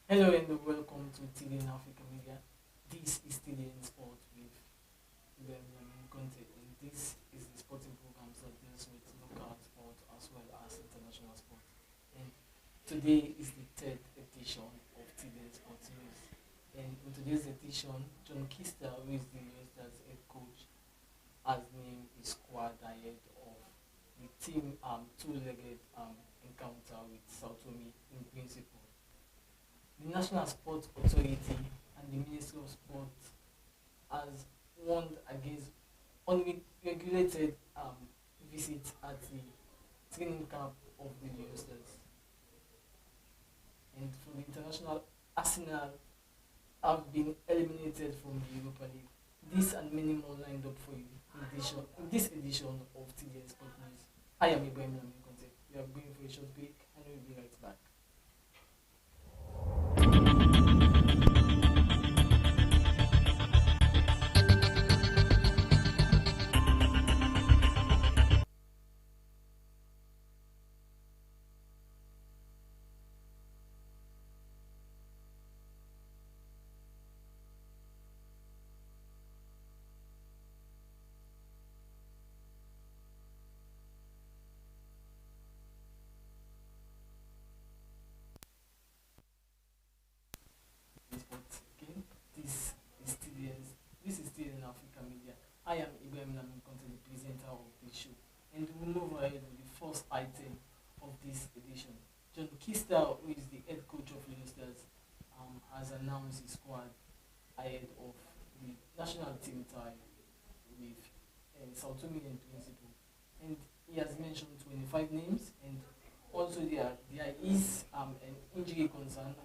Hello and welcome to TDN Africa Media. This is TDN Sport with learning content, and this is the sporting program that deals with local sport as well as international sport. And today is the third edition of TDN Sport News. And in today's edition, John Kister, who is the Stars head coach, has named his squad ahead of the team two-legged encounter with Sao Tome in Principe. The National Sports Authority and the Ministry of Sport has warned against unregulated visits at the training camp of the youngsters. And for the international, Arsenal have been eliminated from the Europa League. This and many more lined up for you in this edition of TDN Sport News. I am IBRAHIM. We are going for a short break and we'll be right back. Again, this is TDN Africa Media. I am IBRAHIM, the presenter of the show, and we'll move ahead with the first item of this edition. John Kister, who is the head coach of Youngsters, has announced his squad ahead of the national team tie with Sao Tome and Principe, and he has mentioned 25 names, and also there is an injury concern.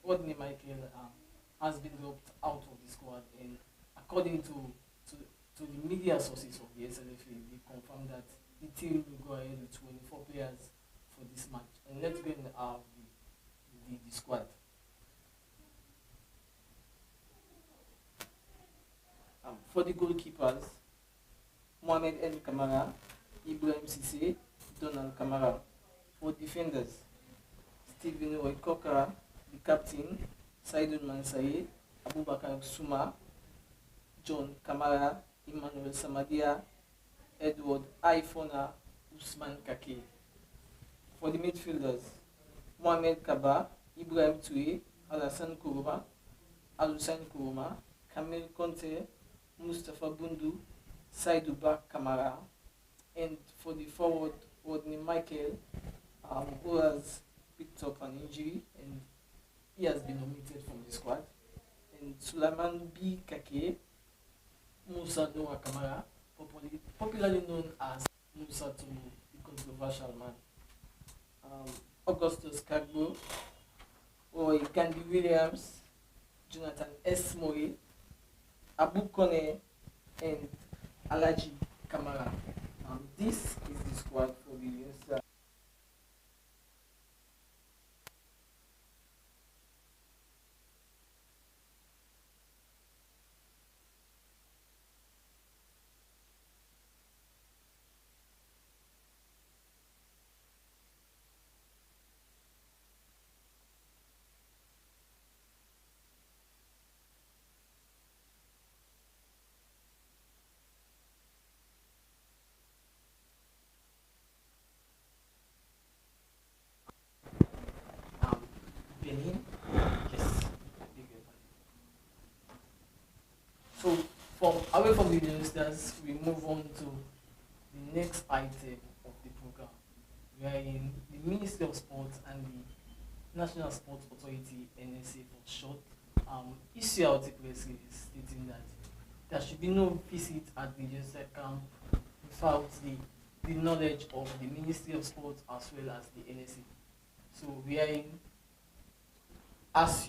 Rodney Michael has been dropped out of the squad, and according to the media sources of the SLFA, they confirmed that the team will go ahead with 24 players for this match. And let's go and have the squad. For the goalkeepers, Mohamed El Kamara, Ibrahim Cissé, Donald Kamara. For defenders, Stephen Roy Kokara, the captain, Saidun Mansaye, Abubakar Suma, John Kamara, Emmanuel Samadia, Edward Aifona, Usman Kake. For the midfielders, Mohamed Kaba, Ibrahim Toué, Alassane Kouroma, Alusane Kouroma, Kamil Conte, Mustafa Bundu, Saidouba Kamara. And for the forward, Rodney Michael, who has picked up an injury and he has been omitted from the squad. And Sulaiman B. Kake, Musa Noah Kamara, popularly known as Musa Tomo, the controversial man. Augustus Kagbo, Roy Gandhi Williams, Jonathan S. Mori, Abu Kone, and Alaji Kamara. This is the squad for the Youngsters. So away from the Youngsters, we move on to the next item of the program, wherein the Ministry of Sports and the National Sports Authority (NSA) for short issue out a press release stating that there should be no visit at the Youngster camp without the knowledge of the Ministry of Sports as well as the NSA. So wherein as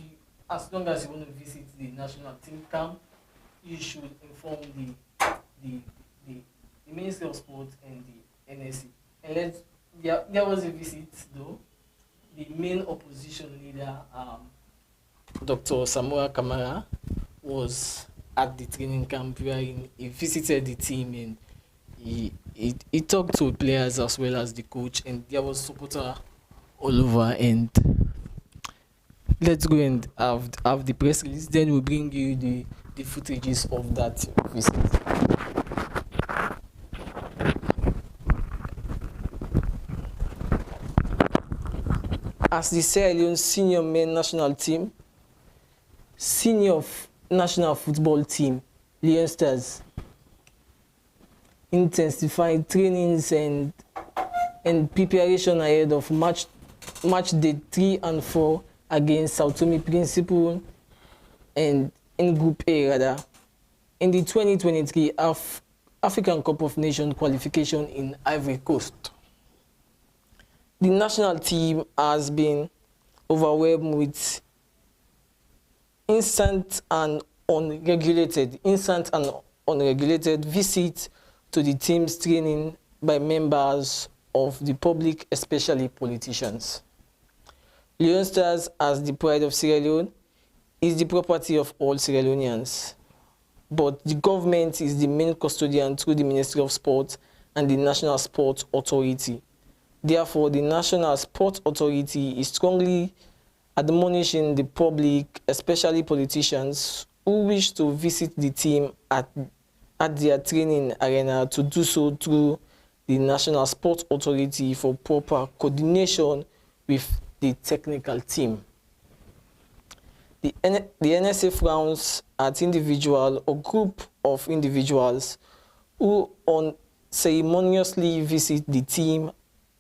long as you want to visit the national team camp, you should inform the Ministry of Sports and the NSC. And there was a visit though. The main opposition leader, Dr. Samuel Kamara, was at the training camp where he visited the team and he talked to players as well as the coach, and there was supporter all over. And let's go and have the press release, then we'll bring you the footages of that visit. As the Sierra Leone senior men national team, senior national football team, Leon Stars, intensified trainings and preparation ahead of match day 3 and 4 against Sao Tome Principe and in Group A rather. in the 2023 African Cup of Nations qualification in Ivory Coast. The national team has been overwhelmed with instant and unregulated visits to the team's training by members of the public, especially politicians. Leone Stars, as the pride of Sierra Leone, is the property of all Sierra Leoneans, but the government is the main custodian through the Ministry of Sport and the National Sport Authority. Therefore, the National Sport Authority is strongly admonishing the public, especially politicians, who wish to visit the team at their training arena to do so through the National Sport Authority for proper coordination with the technical team. The NSA frowns at individual or group of individuals who unceremoniously visit the team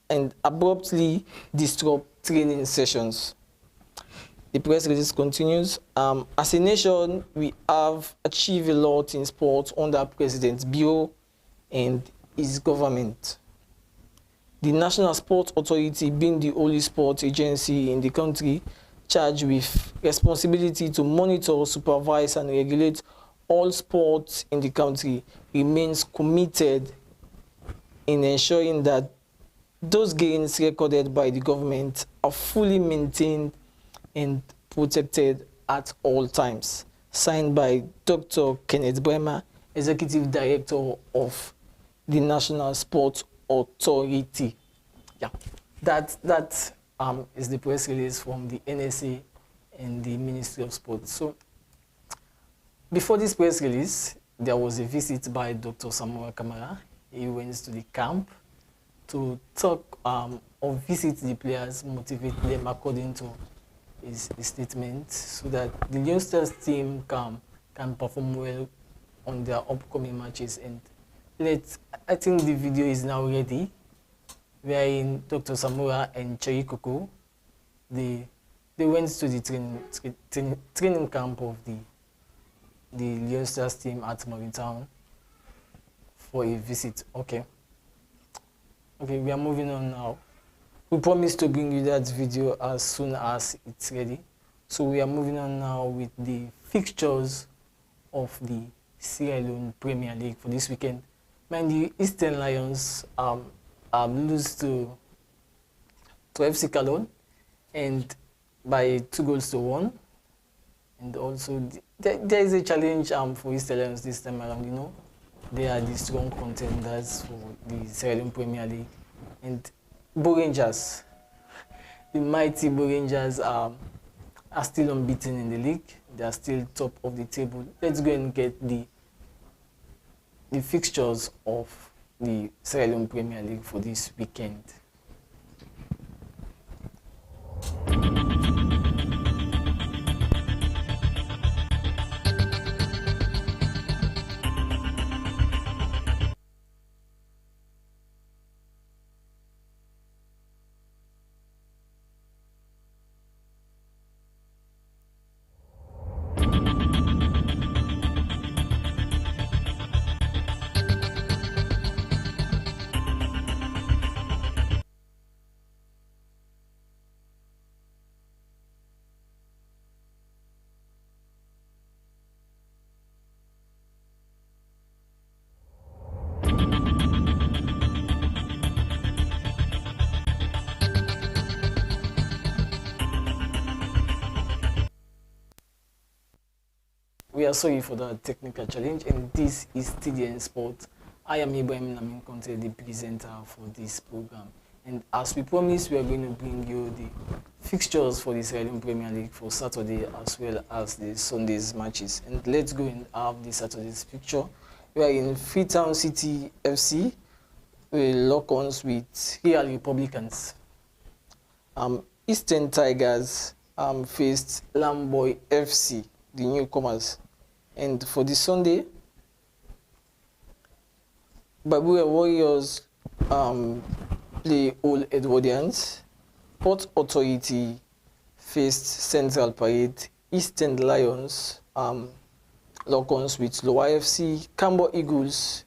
and abruptly disrupt training sessions. The press release continues, as a nation, we have achieved a lot in sport under President Bio and his government. The National Sport Authority, being the only sport agency in the country charged with responsibility to monitor, supervise, and regulate all sports in the country, remains committed in ensuring that those gains recorded by the government are fully maintained and protected at all times. Signed by Dr. Kenneth Bremer, Executive Director of the National Sports Authority. Yeah, that is the press release from the NSA and the Ministry of Sport. So, before this press release, there was a visit by Dr. Samora Kamara. He went to the camp to talk or visit the players, motivate them according to his statement, so that the Leone Stars team can perform well on their upcoming matches. And I think the video is now ready, wherein Dr. Samora and Cherry Coco, they went to the training camp of the Leone Stars team at Morgantown for a visit. Okay, we are moving on now. We promised to bring you that video as soon as it's ready. So we are moving on now with the fixtures of the Sierra Leone Premier League for this weekend. Mind you, Eastern Lions lose to FC Cologne and by 2-1. And also there is a challenge for Eastern Lions this time around. You know, they are the strong contenders for the Sierra Leone Premier League. And Bo Rangers, the mighty Bo Rangers are still unbeaten in the league. They are still top of the table. Let's go and get the fixtures of the Sierra Leone Premier League for this weekend. We are sorry for the technical challenge, and this is TDN Sport. I am IBRAHIM, the presenter for this program. And as we promised, we are going to bring you the fixtures for the Sierra Leone Premier League for Saturday as well as the Sunday's matches. And let's go and have the Saturday's fixture. We are in Freetown City FC. We lock ons with Real Republicans. Eastern Tigers faced Lamboy FC, the newcomers. And for the Sunday, Babura Warriors play Old Edwardians. Port Authority faced Central Parade. Eastern Lions lock-ons with Lower FC, Cambo Eagles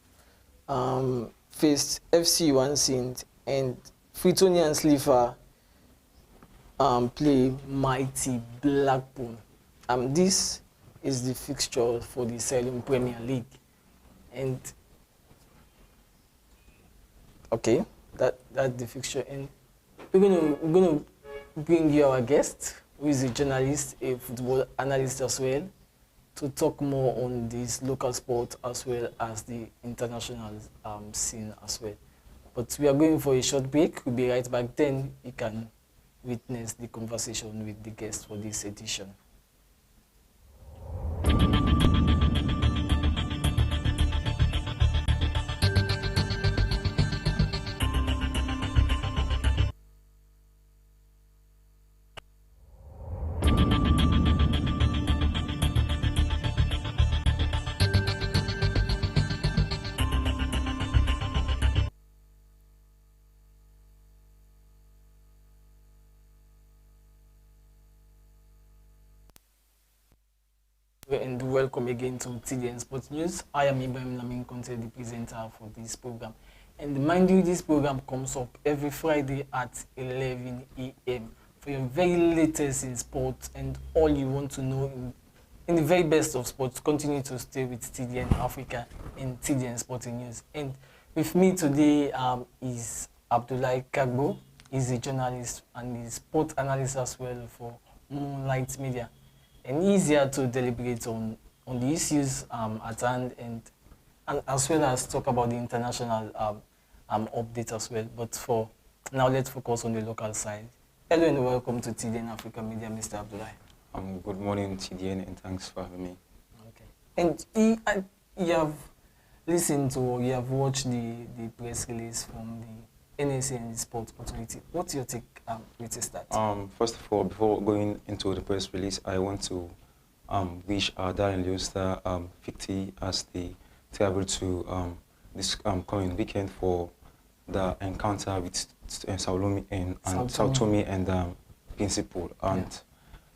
faced FC One Saint, and Freetonian Sliver play mighty Blackpool. This is the fixture for the Salem Premier League, and okay, that's the fixture. And we're gonna bring you our guest, who is a journalist, a football analyst as well, to talk more on this local sport as well as the international scene as well. But we are going for a short break. We'll be right back. Then you can witness the conversation with the guest for this edition. And welcome again to TDN Sports News. I am IBRAHIM, the presenter for this program. And mind you, this program comes up every Friday at 11 a.m. for your very latest in sports and all you want to know in the very best of sports. Continue to stay with TDN Africa and TDN Sporting News. And with me today is Abdullahi Kagbo. He's a journalist and he's sport analyst as well for Moonlight Media. And easier to deliberate on the issues at hand and as well as talk about the international update as well. But for now, let's focus on the local side. Hello and welcome to TDN Africa Media, Mr. Abdullahi. Good morning, TDN, and thanks for having me. Okay. And you have listened to or you have watched the press release from the NSA and the Sports Authority. What's your take with that? First of all, before going into the press release, I want to wish our darling Leosta 50 as they travel to this coming weekend for the encounter with Sao Tome and Principal, and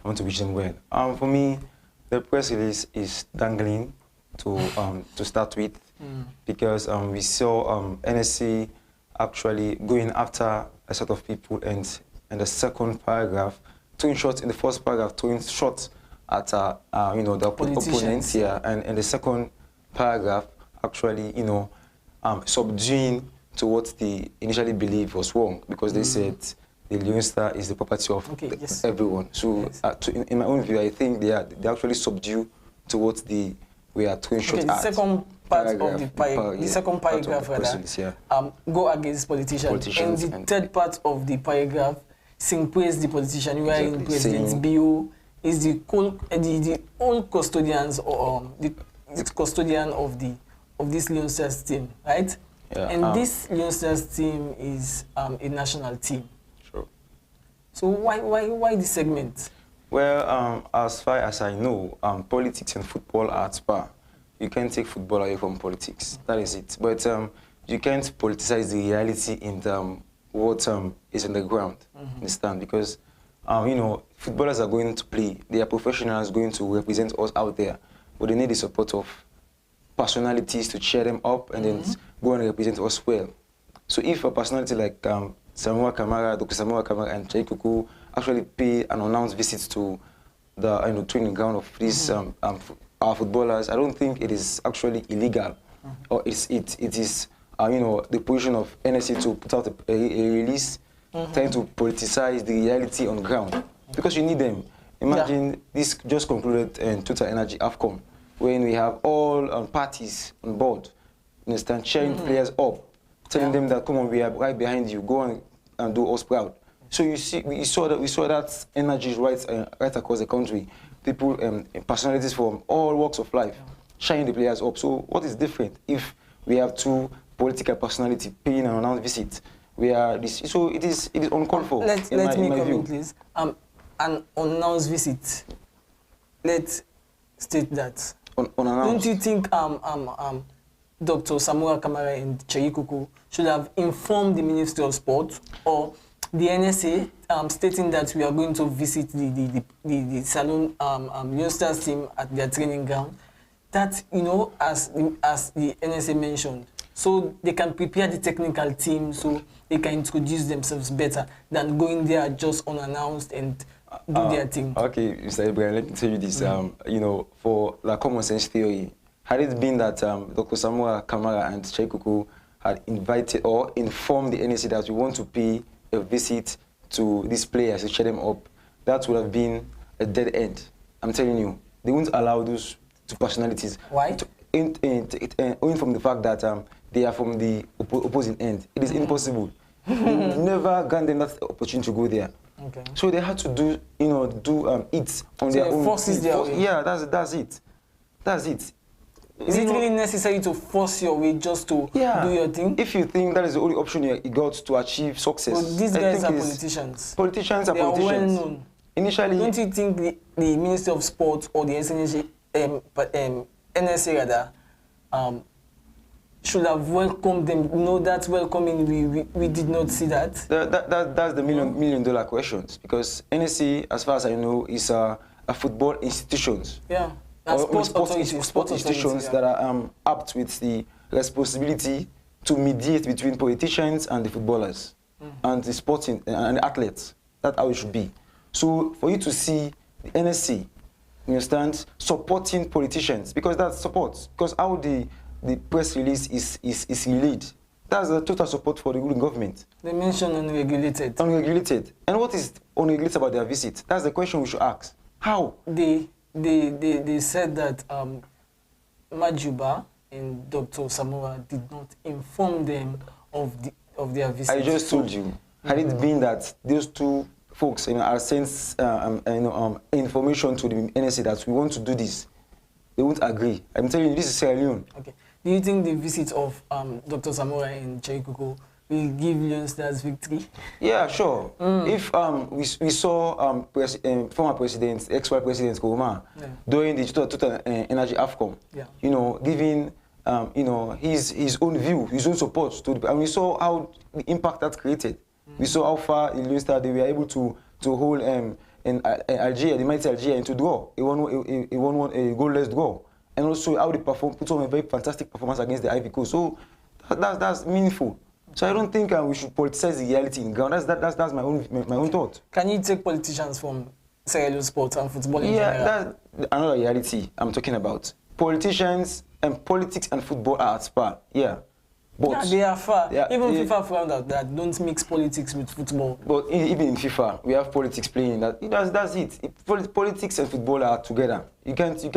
I want to wish them well. For me, the press release is dangling to start with, because we saw NSC actually going after a set of people, and in the second paragraph, throwing shots in the first paragraph, throwing shots at the opponent here, and in the second paragraph, actually subduing to what they initially believed was wrong, because they said the Leon Star is the property of everyone. So in my own view, I think they actually subdue to what they were throwing shots at. Second part of the second paragraph go against politicians, and the third part of the paragraph sing praise the politician. You are in President Bio is the old custodians or the custodian of this Leon Stars team, right? Yeah, and this Leon Stars team is a national team. Sure. So why this segment? Well, as far as I know, politics and football are at par. You can't take football away from politics. That is it. But you can't politicize the reality in what is on the ground. Understand? Because footballers are going to play. They are professionals going to represent us out there. But they need the support of personalities to cheer them up and then go and represent us well. So if a personality like Dr. Samuel Kamara and Chai Kuku actually pay an announced visit to the training ground of these our footballers, I don't think it is actually illegal, or it is the position of NSA to put out a release trying to politicize the reality on the ground, because you need them. Imagine this just concluded in Total Energy AFCON, when we have all parties on board, understand, cheering players up, telling them that, come on, we are right behind you, go on and do us proud. So you see, we saw that energy right across the country. People, personalities from all walks of life, shining the players up. So what is different if we have two political personality paying an announced visit? So it is uncalled for. Let me come in, please. An announced visit. Let's state that. Don't you think Dr. Samuel Kamara and Chai Kuku should have informed the Ministry of Sport or the NSA stating that we are going to visit the Salon Leon Stars team at their training ground? that, as the NSA mentioned, so they can prepare the technical team so they can introduce themselves better than going there just unannounced and do their thing. Okay, Mr. Ibrahim, let me tell you this. For the common sense theory, had it been that Dr. Samuel Kamara and Chaikuku had invited or informed the NSA that we want to pay a visit to these players to cheer them up, that would have been a dead end. I'm telling you, they won't allow those two personalities. Why? Owing from the fact that they are from the opposing end. It is impossible. Never grant them that opportunity to go there. Okay. So they had to do it on their own. Forces their way. Yeah, that's it. That's it. Is it really necessary to force your way just to do your thing? If you think that is the only option you got to achieve success. But these guys are politicians. Politicians are they politicians. Are well known. Initially, don't you think the Ministry of Sport or the NSA rather, should have welcomed them? That welcoming, we did not see that. That's the million dollar questions, because NSA, as far as I know, is a football institutions. Yeah. Sport institutions that are apt with the responsibility to mediate between politicians and the footballers and the sporting and the athletes. That's how it should be. So for you to see the NSC, you understand, supporting politicians, because that's support. Because how the press release is relayed, that's the total support for the ruling government. They mention unregulated. Unregulated. And what is unregulated about their visit? That's the question we should ask. How? They said that Majuba and Dr. Samora did not inform them of their visit. I just told you. Had it been that those two folks are sent information to the NSA that we want to do this, they won't agree. I'm telling you, this is Sierra Leone. Okay. Do you think the visit of Dr. Samora and Chaikuku will give Leon Stars victory? Yeah, sure. If we saw former president, ex-wife president Kouma, during the total energy AFCOM, giving his own view, his own support to the, and we saw how the impact that created. We saw how far in Leon Stars they were able to hold in Algeria, the mighty Algeria, and to draw a goalless draw, and also how they put on a very fantastic performance against the Ivory Coast. So that's meaningful. So I don't think we should politicize the reality in ground. That's my own thought. Can you take politicians from Sierra Leone sports and football in general? That's another reality I'm talking about. Politicians and politics and football are at par. Yeah. But they are far. Even FIFA found out that don't mix politics with football. But even in FIFA, we have politics playing. That's it. Politics and football are together. You just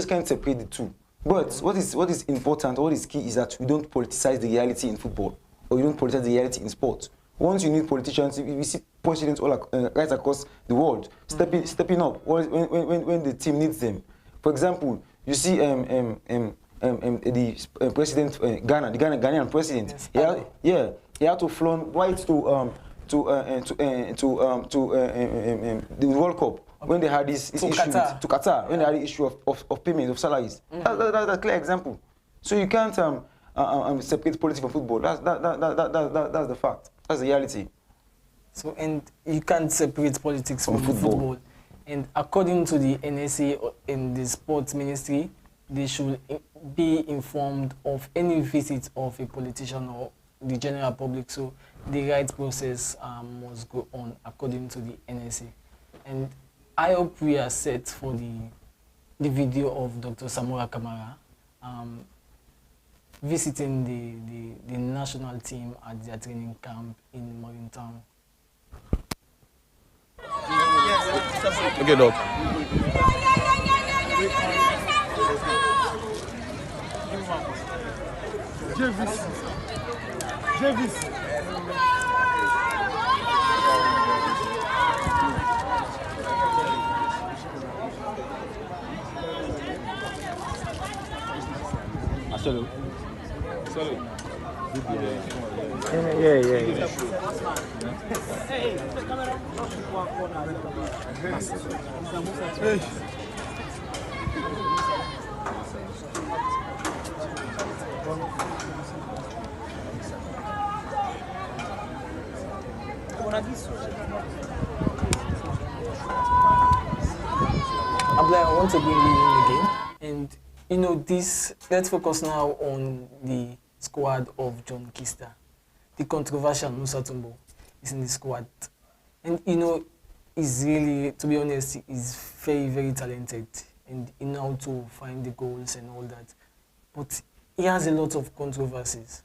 can't separate the two. But what is important, what is key is that we don't politicize the reality in football, or you don't politicize the reality in sport. Once you need politicians, we see presidents all right across the world stepping up when the team needs them. For example, you see the president Ghana, the Ghanaian president. Yes, he had to flaunt right to the World Cup. When they had this issue to Qatar, when they had the issue of payment of salaries. That's a clear example. So you can't separate politics from football. That's the fact. That's the reality. So, and you can't separate politics from football. And according to the NSA and the sports ministry, they should be informed of any visit of a politician or the general public. So the right process must go on according to the NSA. And I hope we are set for the video of Dr. Samora Kamara visiting the national team at their training camp in Morgantown. Okay, Doc. Jervis. Salut. Yeah. Hey. I want to bring you in again. And you know this. Let's focus now on the squad of John Kista. The controversial Musa Tumbo is in the squad, and you know, he's really, to be honest, he's very, very talented, and he know how to find the goals and all that. But he has a lot of controversies.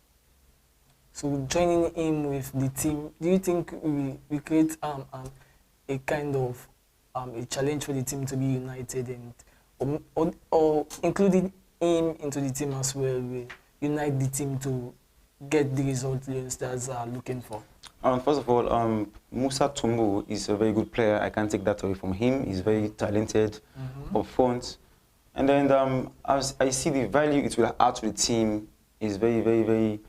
So joining him with the team, do you think we create a kind of a challenge for the team to be united, and or including him into the team as well, we unite the team to get the result the youngsters are looking for? First of all, Musa Tumbo is a very good player. I can't take that away from him. He's very talented, up front. And then as I see the value it will add to the team is very, very, very,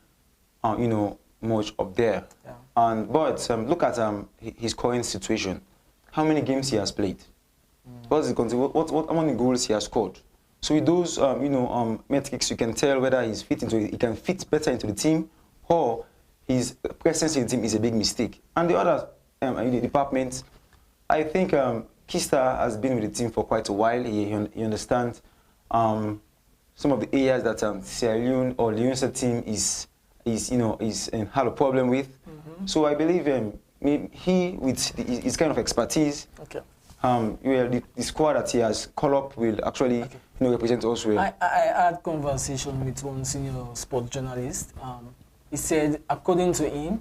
you know, much up there. Yeah. But look at his current situation. How many games he has played? What's how many goals he has scored? So with those, you know, metrics, you can tell whether he can fit better into the team, or his presence in the team is a big mistake. And the other department, I think Kista has been with the team for quite a while. He understands some of the areas that Sierra Leone or Leone's team had a problem with. So I believe he, with his kind of expertise, Okay. The squad that he has called up will actually represent us well. I had conversation with one senior sports journalist. He said, according to him,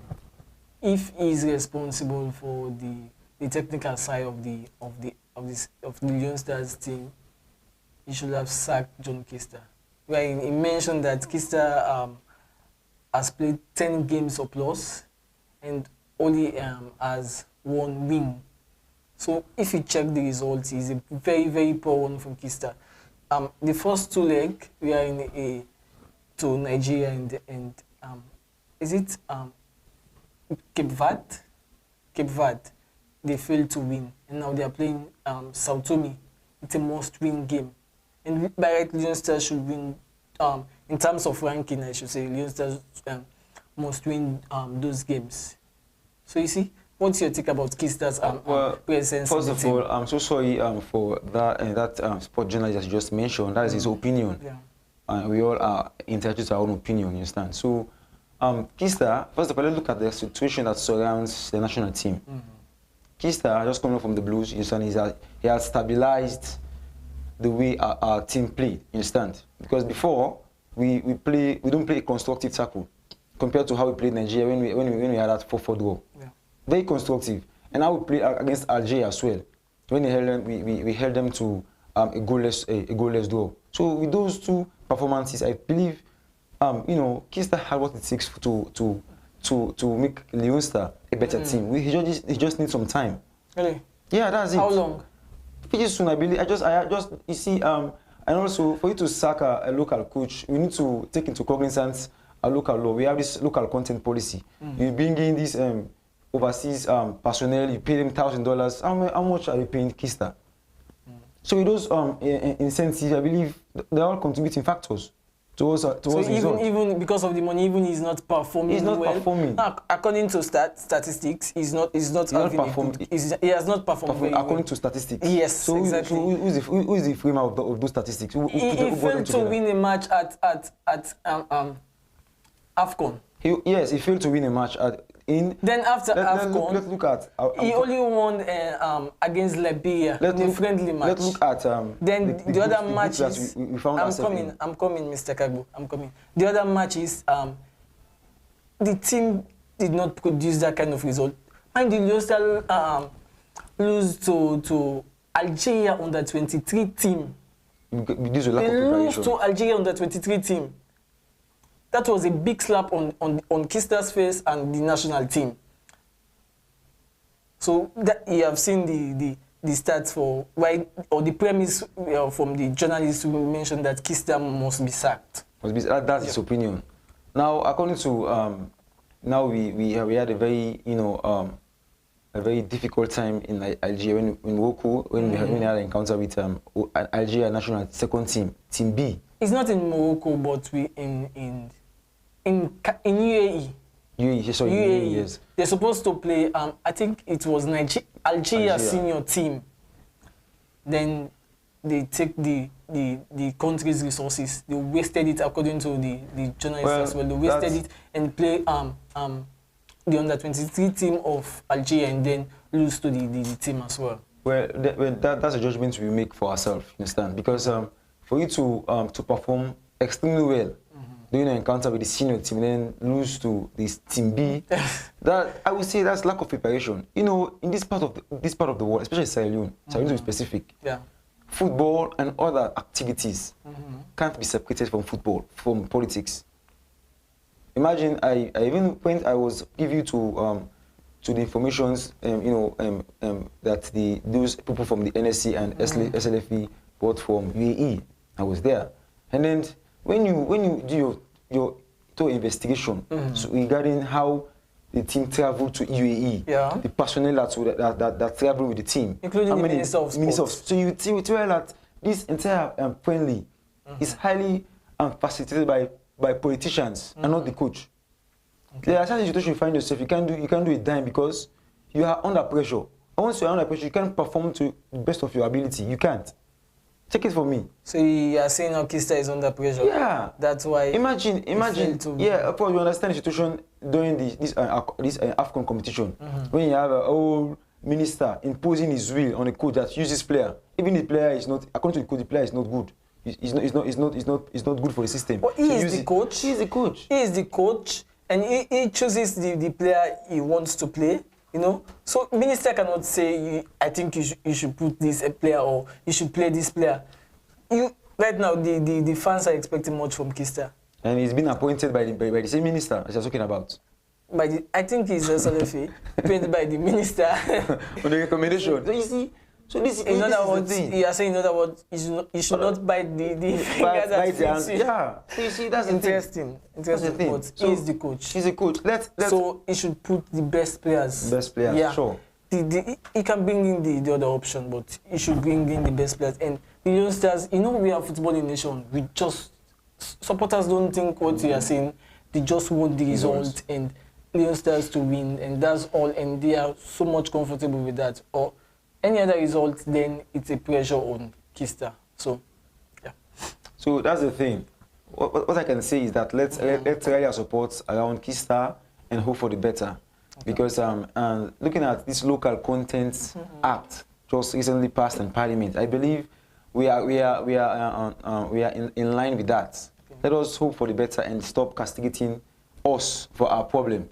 if he is responsible for the technical side of the youngsters team, he should have sacked John Kista. Where he mentioned that Kista has played 10 games or plus and only has 1 win. So if you check the results, it's a very, very poor one from Kista. The first 2 legs, we are to Nigeria and is it Cape Verde? Cape Verde. They failed to win, and now they are playing Sao Tome. It's a must-win game, and by right, youngsters should win. In terms of ranking, I should say, youngsters must win those games. So you see, what's your take about Kista's presence? First of all, I'm so sorry for that sport journalist that you just mentioned. That is his opinion. Yeah. We all are entitled to our own opinion, you understand? So, Kista, first of all, let's look at the situation that surrounds the national team. Kista, just coming from the Blues, you understand, he has stabilized the way our team played, you understand? Because before, we don't play a constructive tackle compared to how we played Nigeria when we had that 4-4 draw. Yeah. Very constructive. And how we played against Algeria as well. When we held them to a goalless draw. So with those 2 performances, I believe, Kista had what it takes to make Leosta a better team. He just needs some time. Really? Yeah, that's it. How long? Pretty soon, I believe. You see, and also for you to sack a local coach, you need to take into cognizance a local law. We have this local content policy. You bring in this overseas personnel, you pay them $1,000. How much are you paying Kista? So with those incentives, I believe they're all contributing factors towards so even because of the money, even he's not performing. He's not performing. According to statistics, he has not performed very according well. to statistics. Yes, so exactly. Who is the framer of those statistics? He failed to win a match at AFCON. He failed to win a match Then after AFCON, let's look at. He only won against Liberia in a friendly match. Let's look at. Then the other matches. We found I'm coming, Mr. Kagbo. I'm coming. The other matches, the team did not produce that kind of result. And the Leosta lose to Algeria under 23 team. This is a lack of They preparation. lose to Algeria under 23 team. That was a big slap on Kista's face and the national team. So that you have seen the stats for why, or the premise from the journalists who mentioned that Kista must be sacked. That's his opinion. Now, according to now we had a very a very difficult time in Algeria when Morocco when we had an encounter with Algeria national second team, Team B. It's not in Morocco, but we in UAE. UAE, yes. They're supposed to play. I think it was Algeria senior team. Then they take the country's resources. They wasted it according to the journalists as well. They wasted it and play the under-23 team of Algeria and then lose to the team as well. Well, that's a judgment we make for ourselves, you understand? Because for you to perform extremely well during an encounter with the senior team, then lose to this team B, that I would say that's lack of preparation. You know, in this part of the world, especially Sierra Leone, to be specific, football and other activities can't be separated from football, from politics. Imagine I even when I was give you to the informations that those people from the NSC and SLFE brought from UAE. I was there, and then when you do your investigation so regarding how the team traveled to UAE, the personnel that traveled with the team, including the Minister of Sports. So you tell that this entire friendly is highly facilitated by politicians and not the coach. Okay. There are certain situations you find yourself, you can't do a dime because you are under pressure. And once you are under pressure, you can't perform to the best of your ability. You can't. Check it for me. So you are saying Orchestra is under pressure? Yeah. That's why. Imagine. Yeah, of course, you understand the situation during this AFCON competition when you have a whole minister imposing his will on a coach that uses player. Even the player is not, according to the coach, the player is not good. It's not good for the system. But he is the coach. He is the coach. He is the coach, and he chooses the player he wants to play. You know, so minister cannot say, I think you should put this player or you should play this player. Right now, the fans are expecting much from Kista. And he's been appointed by the same minister as you're talking about. I think he's a SLFA, appointed by the minister. On the recommendation. So you see, in other words, you are saying in other words, you should not bite the finger that feeds you. Yeah. So you see, that's interesting. Interesting. But so he's the coach. He's a coach. So he should put the best players. Yeah. Sure. He can bring in the other option, but he should bring in the best players. And the youngsters, we are footballing nation. We just supporters don't think what you are saying. They just want the result and the youngsters to win, and that's all. And they are so much comfortable with that. Or any other result, then it's a pressure on Kista. So, yeah. So that's the thing. What I can say is that let's rally our support around Kista and hope for the better. Okay. Because looking at this local content act just recently passed in Parliament, I believe we are in line with that. Okay. Let us hope for the better and stop castigating us for our problem.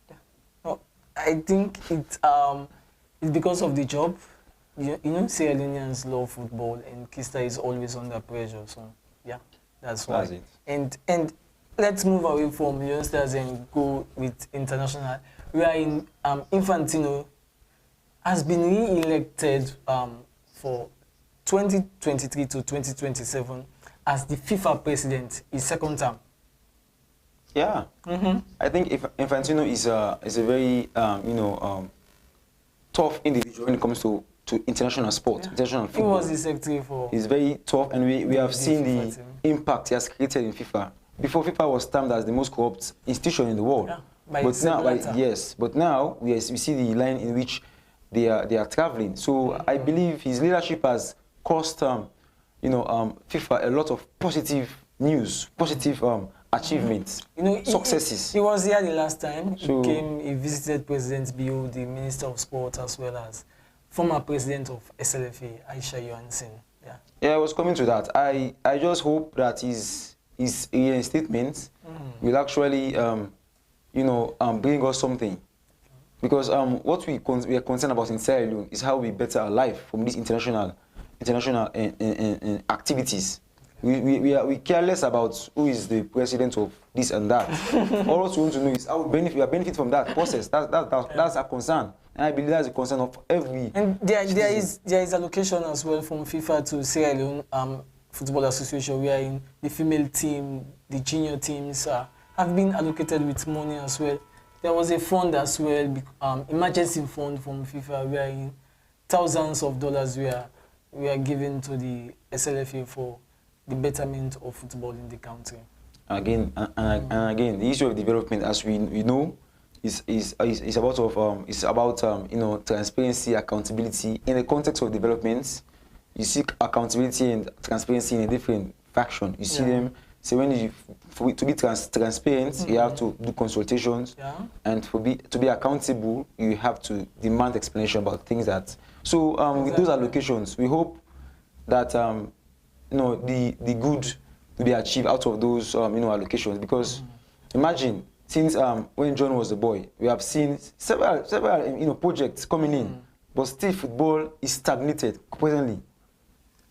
Yeah. Well, I think it's because of the job. Sierra Leoneans love football, and Kista is always under pressure. So, yeah, that's why. That's it. And let's move away from youngsters and go with international. We are in Infantino has been re-elected for 2023 to 2027 as the FIFA president, his second term. Yeah, I think Infantino is a very tough individual when it comes to international sport, international football. He was the secretary for. He's very tough, and we have seen the impact he has created in FIFA. Before, FIFA was termed as the most corrupt institution in the world. Yeah, but now we see the line in which they are traveling. So I believe his leadership has cost FIFA a lot of positive news, positive achievements, successes. He was here the last time. He visited President Bio, the Minister of Sport, as well as former president of SLFA, Aisha Johansson. Yeah, I was coming to that. I just hope that his reinstatement will actually bring us something. Because what we are concerned about in Sierra Leone is how we better our life from these international activities. We care less about who is the president of this and that. All we want to know is how we benefit from that process. That's our concern. And I believe that's a concern of every. And there is allocation as well from FIFA to Sierra Leone Football Association, wherein the female team, the junior teams have been allocated with money as well. There was a fund as well, emergency fund from FIFA, wherein thousands of dollars were given to the SLFA for the betterment of football in the country. Again, the issue of development, as we know, is about transparency, accountability in the context of developments. you seek accountability and transparency in a different faction. You see Yeah. them. So when you, to be transparent, you have to do consultations, Yeah. and to be accountable, you have to demand explanation about things that. So with those Exactly. allocations, we hope that you know the good will be achieved out of those allocations, because imagine since when John was a boy, we have seen several projects coming in, but still football is stagnated presently.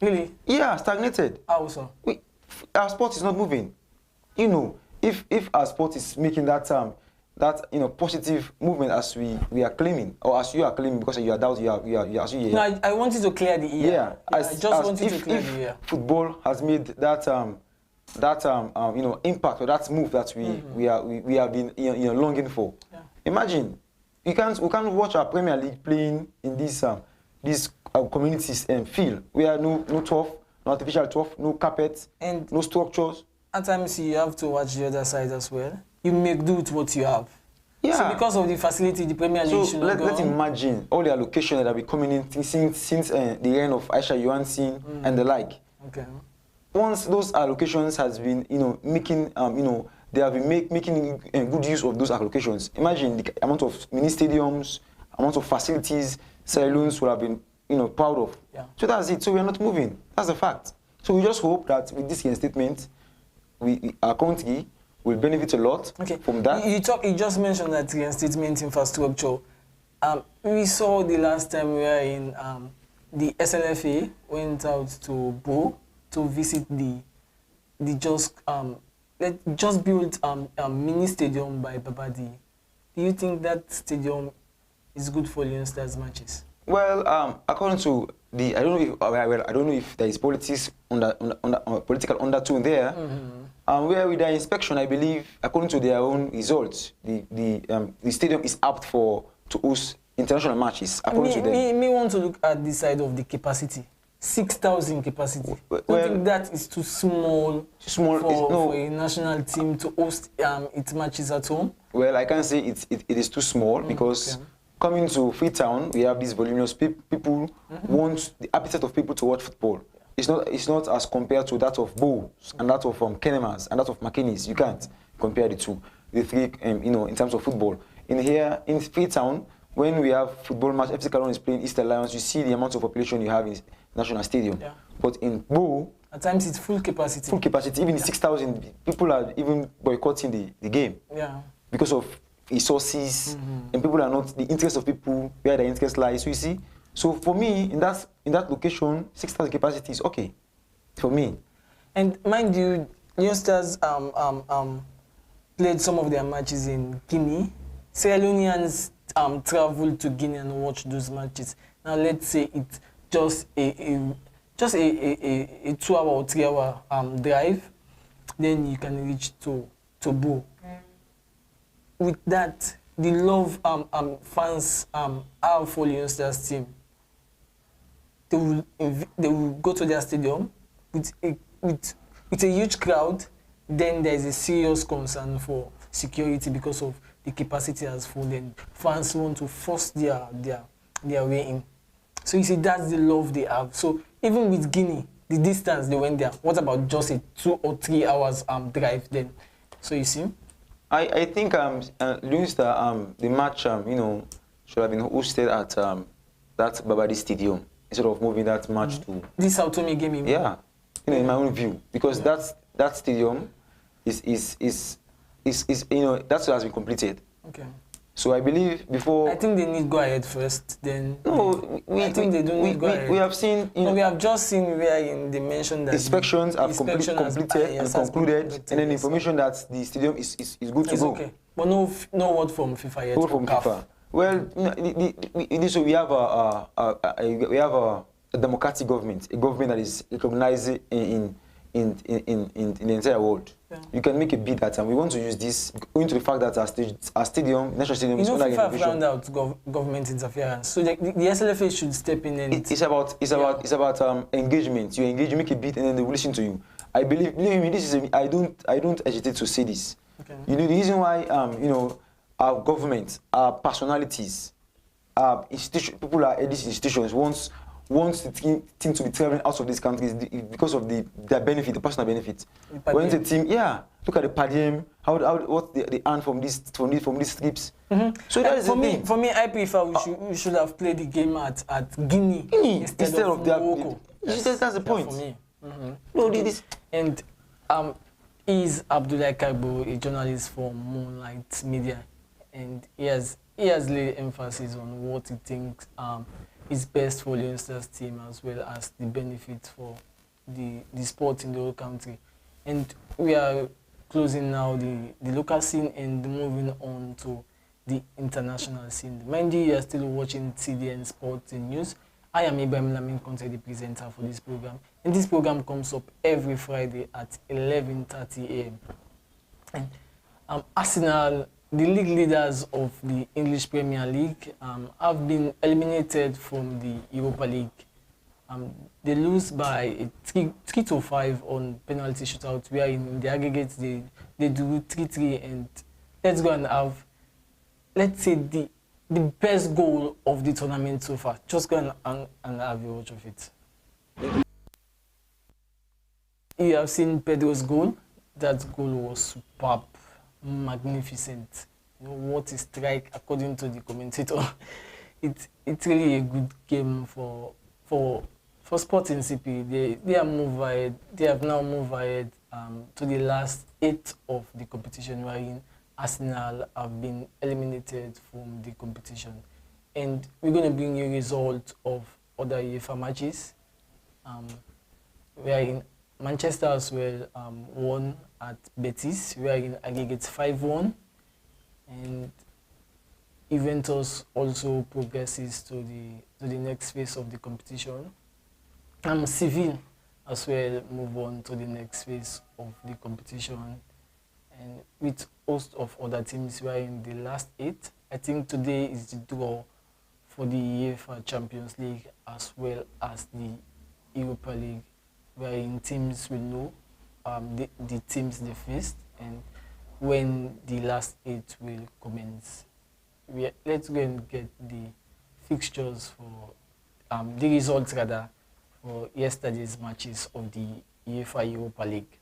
Really? Yeah, stagnated. How so? Our sport is not moving. You know, if our sport is making that positive movement as we are claiming, or as you are claiming, because you are doubt you are as you No, I want you to clear the ear. yeah, I just want you to clear the ear. football has made that impact, or that move that we have been longing for. Yeah. Imagine we can't watch our Premier League playing in this communities field where no turf, no artificial turf, no carpet, And no structures. at times you have to watch the other side as well. You make do with what you have. Yeah. So because of the facility, the Premier League So should not go let's on. imagine all the allocation that have been coming in since the reign of Aisha Yuansin and the like. Okay. Once those allocations has been making they have been making good use of those allocations. Imagine the amount of mini stadiums, amount of facilities saloons would have been proud of. Yeah. So that's it. So we are not moving. That's the fact. So we just hope that with this statement, our country will benefit a lot from that. You just mentioned that reinstatement infrastructure. We saw the last time we were in the SLFA went out to Bo to visit the just built mini stadium by Babadi. Do you think that stadium is good for Leon Stars matches? Well, according to I don't know if there is politics political undertone there. Where with their inspection, I believe, according to their own results, the stadium is apt to host international matches. According to them. Me want to look at the side of the capacity. 6,000 capacity. Well, I think that is too small, for a national team to host its matches at home. Well, I can't say it is too small, because coming to Freetown, we have these voluminous people want the appetite of people to watch football. It's not as compared to that of Bowls and that of Kenemas and that of McKinney's. You can't compare the two, the three, in terms of football. In Freetown, when we have football match, FC Cameroon is playing Easter Lions, you see the amount of population you have in National Stadium. Yeah. But in Bow, at times it's full capacity. Full capacity, even 6,000 people are even boycotting the game. Yeah. Because of resources, and people are not, the interest of people, where their interest lies. So you see, so for me, in that location, 6,000 capacity is okay for me. And mind you, youngsters played some of their matches in Guinea. Sierra Leoneans traveled to Guinea and watched those matches. Now let's say it's just a 2-hour or 3-hour drive, then you can reach to Bo. With that, the love fans have for Leon Stars team, they will go to their stadium with a huge crowd. Then there is a serious concern for security because of the capacity has full, and fans want to force their way in. So you see, that's the love they have. So even with Guinea, the distance they went there, what about just a 2 or 3 hours drive then? So you see? I think Leominster, the match should have been hosted at that Babadi Stadium instead of moving that match to this Sao Tome game. Yeah, in my own view, because that stadium is that has been completed. Okay. So I believe before. I think they need go ahead first. Then. No, I think they don't need go ahead. We have seen. We have just seen where they mentioned that inspections have completed and concluded, and then information that the stadium is good to go. Okay, but no word from FIFA yet. No word from FIFA. Well, so we have a democratic government, a government that is recognized in the entire world. Yeah. You can make a bid that we want to use this, owing to the fact that our stadium, national stadium, is under FIFA found out government interference. So the SLFA should step in and it's about engagement. You engage, you make a bid, and then they will listen to you. I believe me, this is I don't hesitate to say this. Okay. The reason why our government, our personalities, our institution, people at these institutions wants the team to be traveling out of these countries because of their benefit, the personal benefit. When the team, look at the per diem, what they earn from these trips. So that is for the me. thing. For me, I prefer we should have played the game at Guinea instead of Morocco. That's the point. For me. No, this. And is Abdullah Kagbo a journalist for Moonlight Media, and he has laid emphasis on what he thinks is best for Leon Stars team, as well as the benefit for the sport in the whole country. And we are closing now the local scene and moving on to the international scene. Mind you are still watching TDN Sports and News. I am IBRAHIM, the presenter for this program, and this program comes up every Friday at 11:30 a.m. And Arsenal, the league leaders of the English Premier League, have been eliminated from the Europa League. They lose by 3-5 on penalty shootout, where in the aggregate they do 3-3, and let's go and have, let's say, the best goal of the tournament so far. Just go and have a watch of it. You have seen Pedro's goal. That goal was superb, magnificent. You know what is strike, according to the commentator. It's really a good game for Sporting CP. They have now moved ahead to the last 8 of the competition, wherein Arsenal have been eliminated from the competition. And we're going to bring you results of other UEFA matches. Wherein Manchester as well won at Betis, wherein aggregate 5-1. And Juventus also progresses to the next phase of the competition. Seville as well move on to the next phase of the competition. And with host of other teams who are in the last 8. I think today is the draw for the UEFA Champions League as well as the Europa League, wherein teams will know the teams they faced and when the last 8 will commence. Let's go and get the fixtures for the results rather for yesterday's matches of the UEFA Europa League.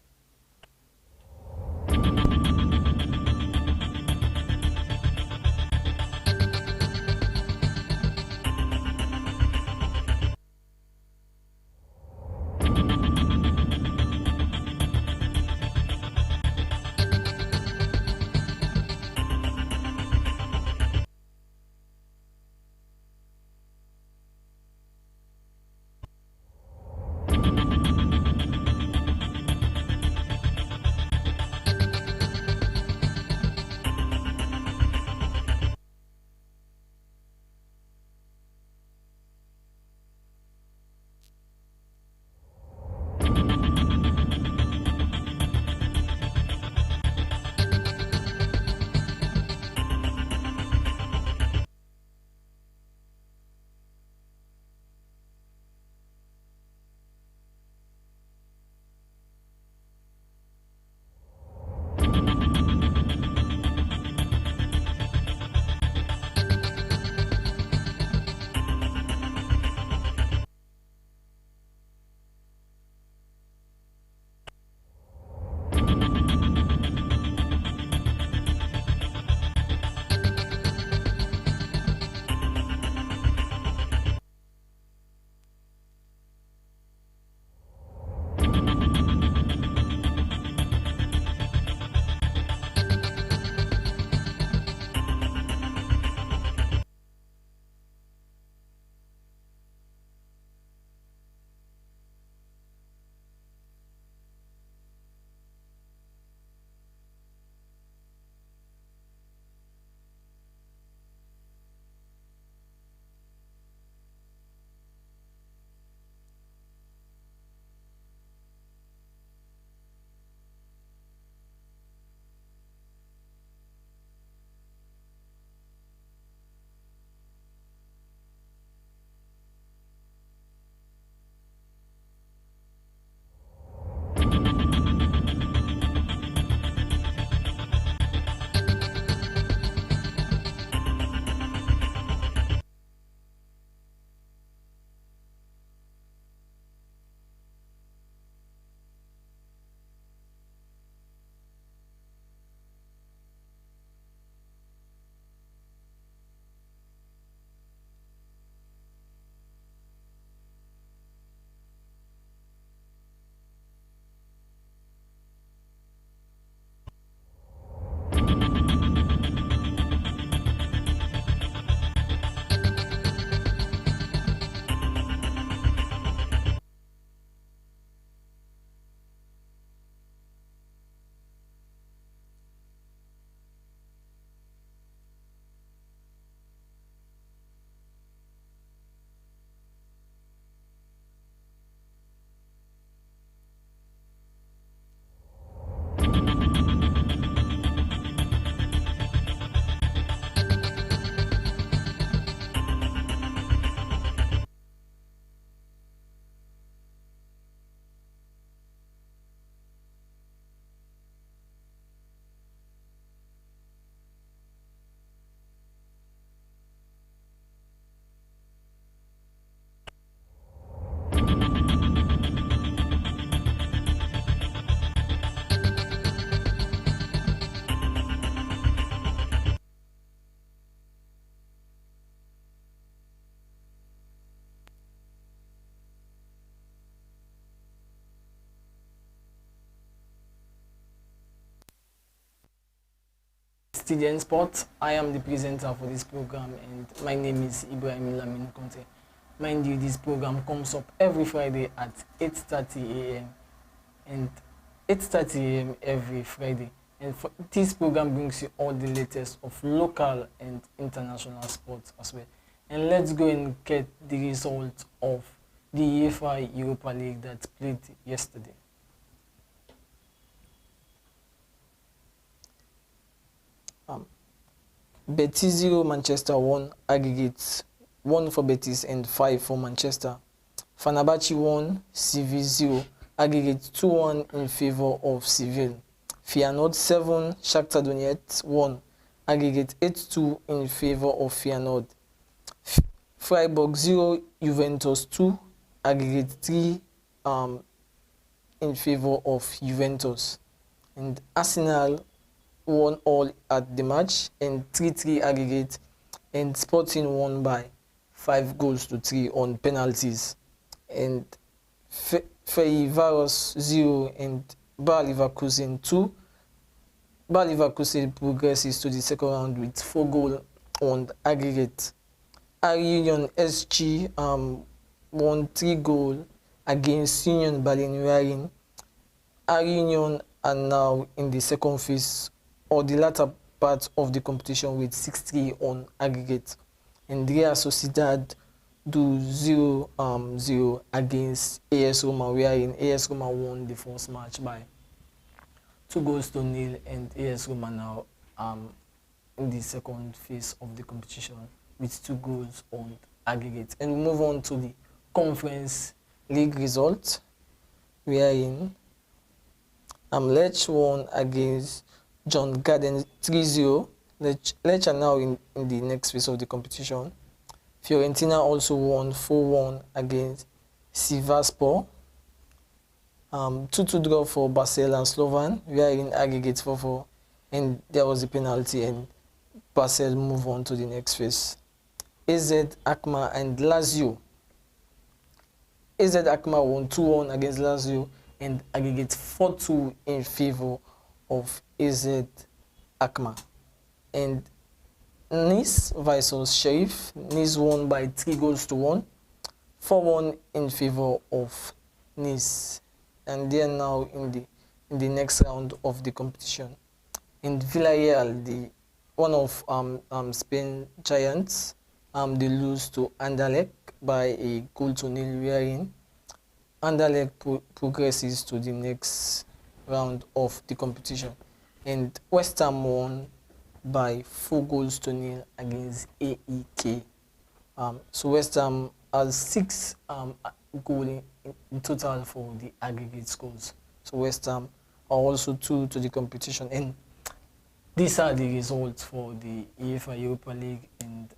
TDN Sport. I am the presenter for this program, and my name is IBRAHIM. Mind you, this program comes up every Friday at 8:30 a.m. and 8:30 a.m. every Friday. And this program brings you all the latest of local and international sports as well. And let's go and get the result of the UEFA Europa League that played yesterday. Betis 0, Manchester 1, aggregates 1 for Betis and 5 for Manchester. Fenerbahce 1, Seville 0, aggregates 2-1 in favor of Seville. Feyenoord 7, Shakhtar Donetsk 1, aggregate 8-2 in favor of Feyenoord. Freiburg 0, Juventus 2, aggregate 3 in favor of Juventus. And Arsenal 1-1 at the match and 3-3 aggregate, and Sporting won by 5-3 on penalties. And Feyenoord 0 and Bayer Leverkusen 2. Bayer Leverkusen progresses to the second round with 4 goals on aggregate. Union SG won 3 goals against Union Berlin. Union are now in the second phase or the latter part of the competition with 6-3 on aggregate. And Real Sociedad do 0-0 against AS Roma, wherein AS Roma won the first match by 2-0, and AS Roma now in the second phase of the competition with 2 goals on aggregate. And we move on to the Conference League result, wherein Lech won against John Garden 3-0. Lech are now in the next phase of the competition. Fiorentina also won 4-1 against Sivasspor. 2-2 draw for Basel and Slovan. We are in aggregate 4-4, and there was a penalty, and Basel move on to the next phase. AZ Alkmaar and Lazio. AZ Alkmaar won 2-1 against Lazio and aggregate 4-2 in favor of AZ Alkmaar. And Nice versus Sheriff. Nice won by 3-1, 4-1 in favor of Nice, and they are now in the next round of the competition. In Villarreal, one of Spain giants, they lose to Anderlecht by a 0-0, wherein Anderlecht progresses to the next round of the competition. And West Ham won by 4-0 against AEK. So West Ham has 6 goals in total for the aggregate scores. So West Ham are also 2 to the competition. And these are the results for the UEFA Europa League and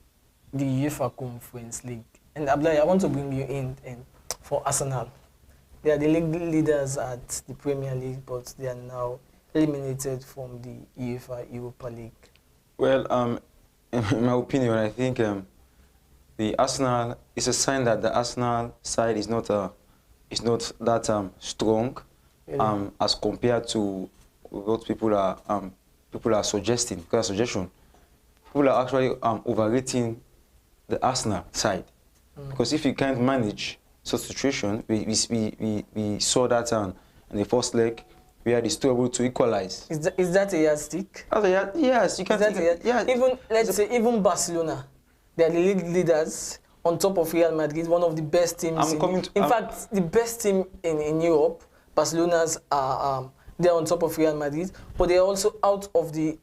the UEFA Conference League. And Abdullah, I want to bring you in for Arsenal. They are the league leaders at the Premier League, but they are now eliminated from the UEFA Europa League. Well, In my opinion, I think the Arsenal is a sign that the Arsenal side is not that strong, really? As compared to what people are suggesting. People are actually overrating the Arsenal side, because if you can't manage such situation, we saw that in the first leg, where they still able to equalize. Is that a yardstick? Yes, you can. Yeah. Even let's say even Barcelona, they are the league leaders on top of Real Madrid, one of the best teams. In fact, the best team in Europe. Barcelona's are they're on top of Real Madrid, but they're also out of the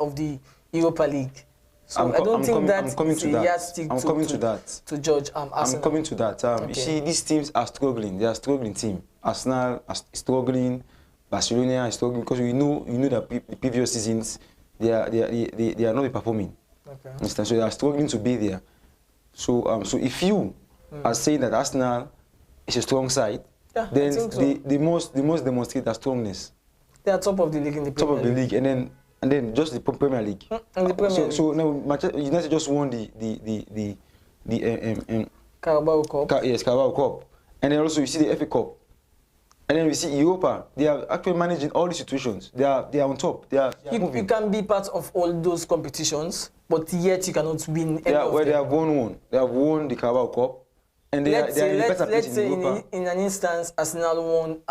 Europa League. So I don't think that's a yardstick to judge Arsenal. I'm coming to that. Okay. You see, these teams are struggling. They are struggling team. Arsenal is struggling. Barcelona is struggling, because you know that the previous seasons they are not performing. Okay. Understand? So they are struggling to be there. So if you are saying that Arsenal is a strong side, Yeah, I then think so. they must demonstrate their strongness. They are top of the league in the Top Premier of the league, and then just the Premier League. In the Premier League. So no, Manchester United just won the Carabao Cup. yes, Carabao Cup, and then also you see the FA Cup, and then we see Europa. They are actually managing all the situations. They are on top. They are moving. You can be part of all those competitions, but yet you cannot win any of Well, they them. have won one. They have won the Carabao Cup, and they are in a better place in Europa. In an instance, Arsenal won.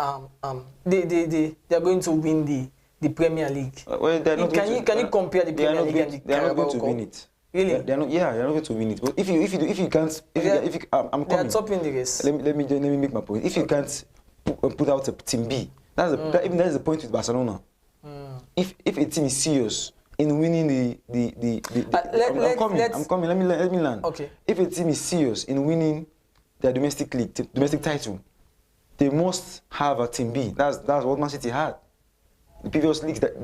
They are going to win the Premier League. Well, they are not going to, Can you compare the Premier League and the They are not Carabao going to Cup? win it. Really? They are not. Yeah, they are not going to win it. But if you can't, I'm They are coming. top in the race. Let me make my point. If you can't put out a team B, that is the point with Barcelona. If a team is serious in winning I'm coming. Let me land. Okay. If a team is serious in winning their domestic league, domestic title, they must have a team B. That's what Man City had. The previous leagues that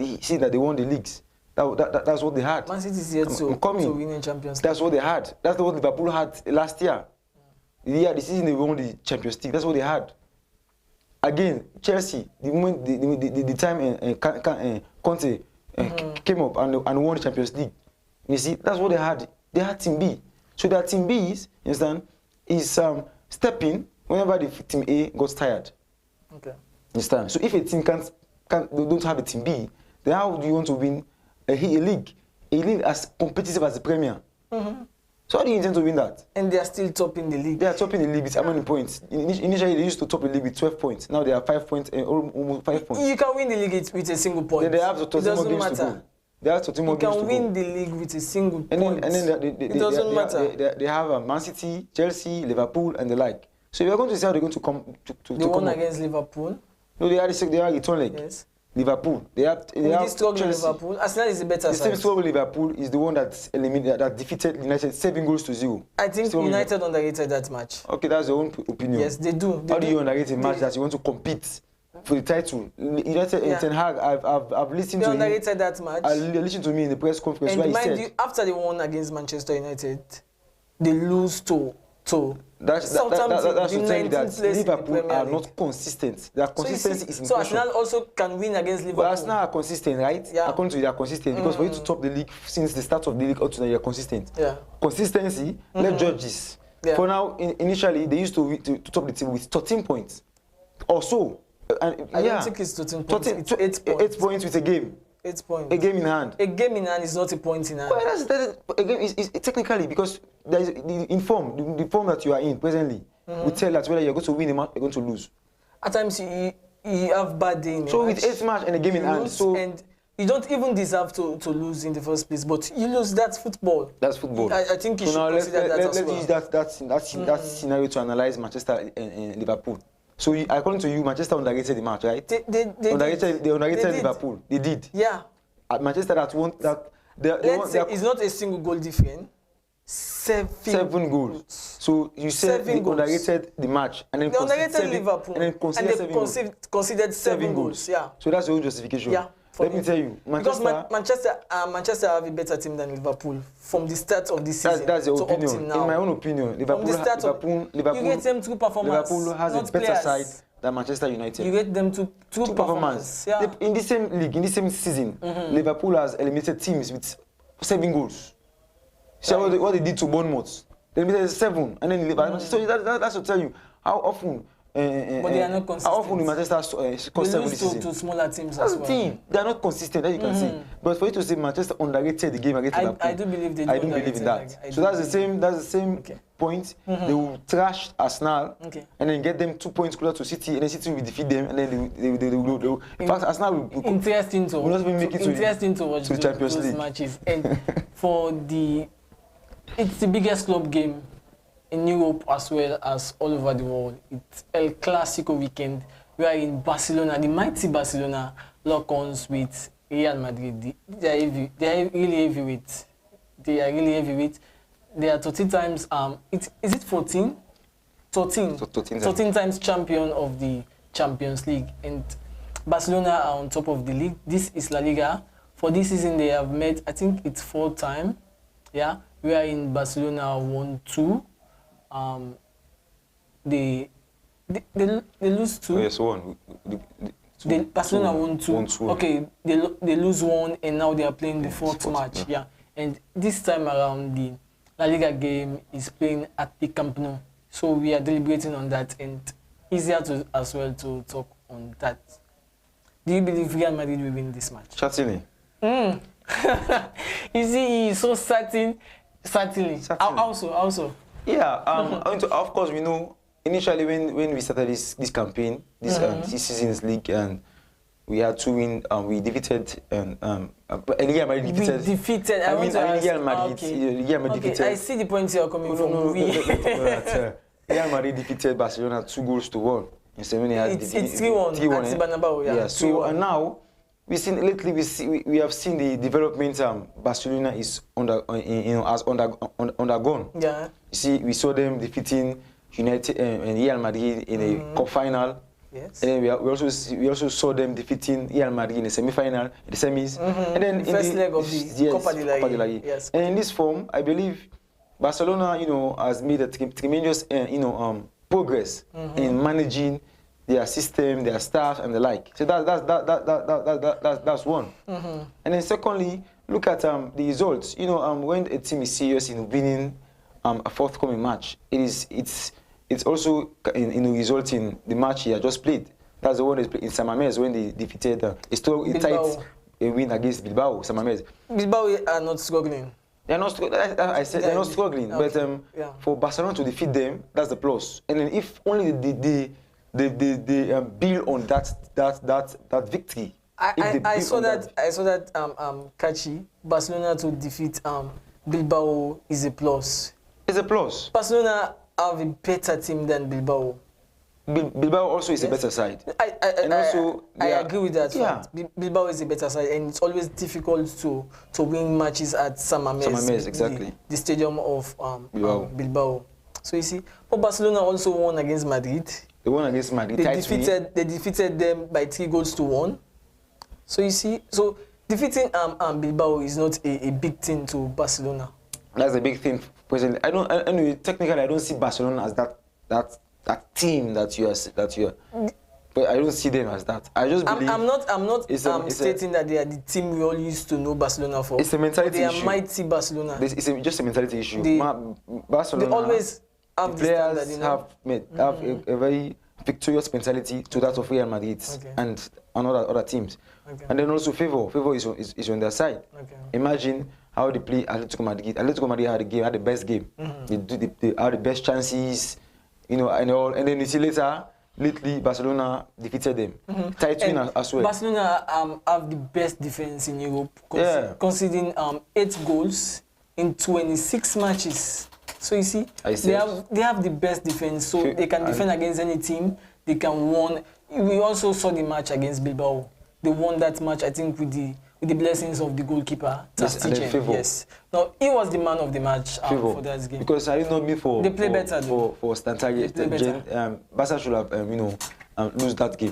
they won the leagues. That's what they had. Man City is yet to win in Champions League. That's what they had. That's what Liverpool had last year. The season they won the Champions League. That's what they had. Again, Chelsea, the time Conte came up and won the Champions League. You see, that's what they had. They had Team B. So their Team B is, you understand, is stepping whenever the Team A got tired. Okay. Understand? So if a team don't have a Team B, then how do you want to win a league as competitive as the Premier? So how do you intend to win that? And they are still top in the league. They are top in the league with how many points? Initially, they used to top the league with 12 points. Now they are 5 points, almost 5 points. You can win the league with a single point. Then they have 13 more games to go. They have 13 more You games to can go. win the league with a single And point. then It doesn't matter. They have Man City, Chelsea, Liverpool, and the like. So we are going to see how they're going to come to They won against Liverpool. No, they are a return leg. Yes. Liverpool. They have struggle Chelsea. Liverpool. Arsenal is the better The side. same struggle Liverpool is the one that defeated United 7-0. I think Struggle United underrated that match. Okay, that's your own opinion. Yes, they do. How do you underrate a match that you want to compete for the title? United and Ten Hag, I've listened They to him. underrated that match. I listened to me in the press conference And where he mind said you, after they won against Manchester United, they lose to that's to Southampton, tell the you 19th that place in the Liverpool Premier are League. not consistent. Their consistency is in So question. Arsenal also can win against Liverpool. But Arsenal are consistent, right? Yeah. According to you, they are consistent because for you to top the league since the start of the league up to now, you are consistent. Yeah. Consistency. Let's judge this. Yeah. For now, initially they used to top the team with 13 points or so. And I don't think it's 13 points. It's 8 points. 8 points with a game. 8 points. A game in hand. A game in hand is not a point in hand. Well, that's a game is technically because there is the form that you are in presently will tell that whether you're going to win a match or you're going to lose. At times you have bad day in a So match. with 8 match and a game in You hand, lose, so and you don't even deserve to lose in the first place, but you lose. That's football. that's football. I think you So should now consider that let's as well. use that scenario to analyze Manchester and Liverpool. So according to you, Manchester underrated the match, right? They underrated did. Liverpool. They did. Yeah. Manchester that won that. Let's say it's not a single goal difference. 7 goals. So you said 7 they goals. underrated the match and then They conceded underrated Liverpool, and then conceded 7 goals. conceded 7 goals. Yeah. So that's your own justification. Yeah. Let me tell you, Because Manchester. Manchester have a better team than Liverpool from the start of the season. That's your to opinion. up till now. In my own opinion, Liverpool you get them through performance. Liverpool has a not better players. side than Manchester United. You get them to through performance. Yeah. In the same league, in the same season, Liverpool has eliminated teams with 7 goals. See what they did to Bournemouth. They eliminated 7, and then so that's to tell you how often. But they are not consistent. How often will Manchester score 7 this season? To smaller teams That's as the well. thing. They are not consistent, as you can see. But for you to say Manchester underrated the game against Liverpool, I do believe they do. I don't believe in that. So that's the same point. They will trash Arsenal and then get them 2 points closer to City, and then City will defeat them, and then they will. In fact, Arsenal will interesting to not even make it to watch to Champions those League matches. And it's the biggest club game in Europe as well as all over the world. It's El Clasico weekend. We are in Barcelona, the mighty Barcelona lock-ons with Real Madrid. They are really heavyweight. They are really heavyweight. They are 13 times, is it 14? 13 times champion of the Champions League. And Barcelona are on top of the league. This is La Liga. For this season, they have met, I think it's 4th time. Yeah, we are in Barcelona 1-2. They lose 2. Yes, one. Barcelona won 2. 1-2. Okay, they lose 1 and now they are playing the fourth match. Yeah. And this time around the La Liga game is playing at the Camp Nou. So we are deliberating on that and easier to as well to talk on that. Do you believe Real Madrid will win this match? Certainly. You see, he is so certain. Certainly. Also. Yeah. Of course, we know initially when we started this campaign, this season's league, and we had to win. We defeated Real Madrid defeated. We defeated. Real Madrid. Real Madrid defeated. I see the point you're coming from. Real Madrid defeated Barcelona 2-1. It's 3-1 at Bernabeu. Yeah. So and now we have seen the development. Barcelona is has undergone. Yeah. You see, we saw them defeating United and Real Madrid in a cup final. Yes. And then we also saw them defeating Real Madrid in the semi-final, in the semis, and then the first leg of the Copa del Rey. Yes. And in this form, I believe Barcelona, has made a tremendous, progress in managing their system, their staff, and the like. So that's one. And then secondly, look at the results. When a team is serious in winning a forthcoming match, it's also result in the match he had just played. That's the one they played in San Mamés when they defeated a tight win against Bilbao. San Mamés. Bilbao are not struggling. They're not. I said they're not struggling, okay. But for Barcelona to defeat them, that's the plus. And then if only they build on that victory. I saw that catchy. Barcelona to defeat Bilbao is a plus. It's a plus. Barcelona have a better team than Bilbao. Bilbao also is a better side. I agree with that. Yeah. Bilbao is a better side, and it's always difficult to win matches at San Mamés. San Mamés, exactly. The stadium of Bilbao. So you see, but Barcelona also won against Madrid. They won against Madrid. They defeated them by 3-1. So you see, so defeating Bilbao is not a big thing to Barcelona. That's a big thing. Presently, technically, I don't see Barcelona as that team that you are. But I don't see them as that. I just believe. I'm not stating that they are the team we all used to know Barcelona for. It's a mentality issue. They are mighty Barcelona. It's just a mentality issue. They Barcelona. always have players have a very victorious mentality to that of Real Madrid and other teams. Okay. And then also favor is on their side. Okay. Imagine how they play Atletico Madrid. Atletico Madrid had the best game. They had the best chances, and all. And then you see lately Barcelona defeated them. Tight win as well. Barcelona have the best defense in Europe, conceding 8 goals in 26 matches. So you see, they have the best defense, so they can defend against any team. They can win. We also saw the match against Bilbao. They won that match, I think, with the blessings of the goalkeeper. Yes. No, he was the man of the match for that game. Because I did not mean for they play better for Stantari. Barca should have lose that game.